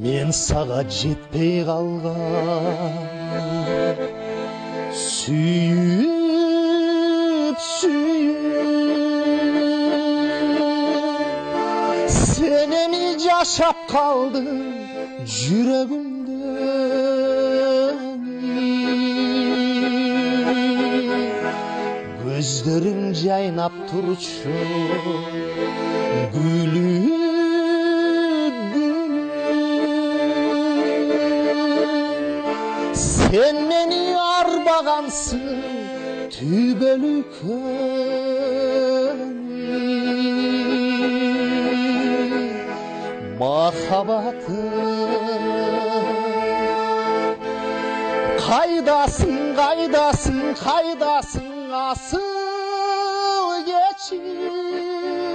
мен саға жетпей қалған сүйіп сенен жашап қалдым жүрегімде көздерің жайнап тұршы гүлі сен мені арбағансың түбелі махаббатым қайдасың қайдасың қайдасың асыл кешір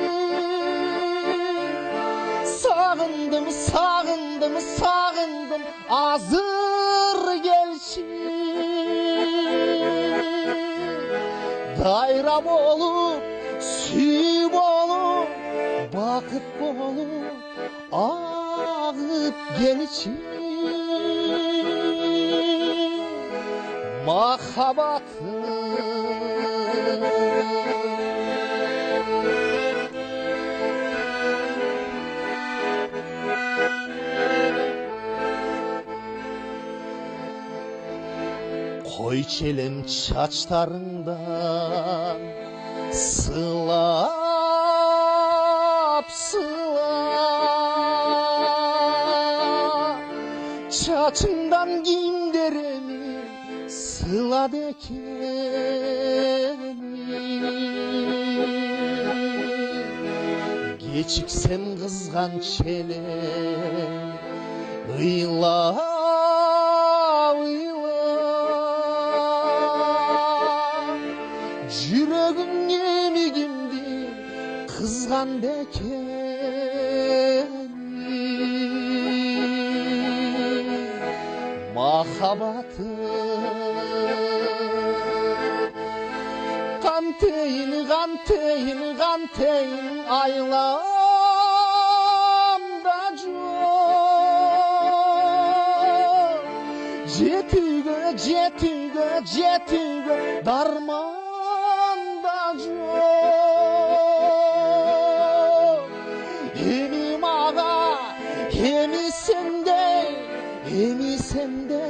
сағындым сағындым сағындым азыр келші дайра болып сүй болып бақыт болып ағып келші махаббатым қой челем шаштарыңдан сылап шашыңдан киімдеріме сылады екен кечіксем қызған челем ыйла жүрегім емігімді қызғанды екен махаббатым қантейін қантейін қантейін айламда жоқ жетуге жетуге жетуге дарманда жоқ еми маға еми сенде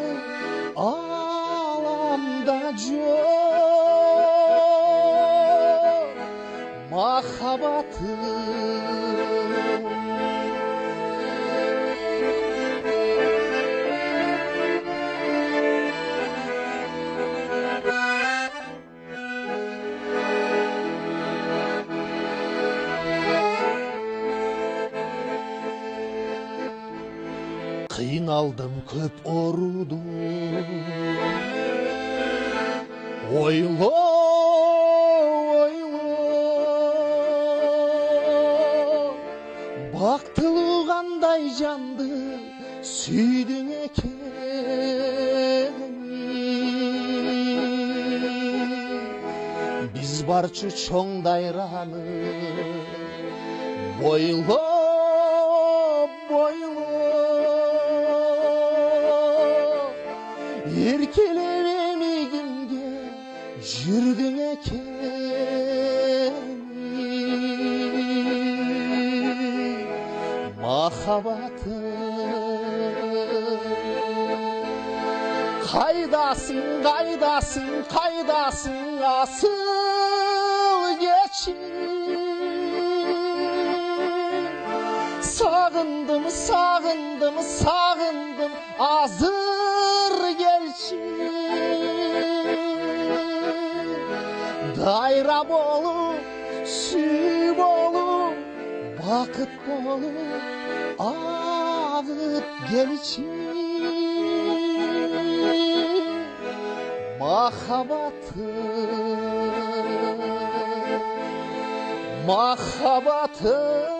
аламда жоқ махаббатым қиналдым көп ұрудың ойлы бақтылы қандай жанды сүйдің екен біз барчы чоң дайраны бойлы еркелер емегімде жүрдің екен махаббатым қайдасың қайдасың қайдасың асыл кешір сағындым сағындым сағындым азыр келші дайра болып сүй болып бақыт болып ағып келші махаббатым махаббатым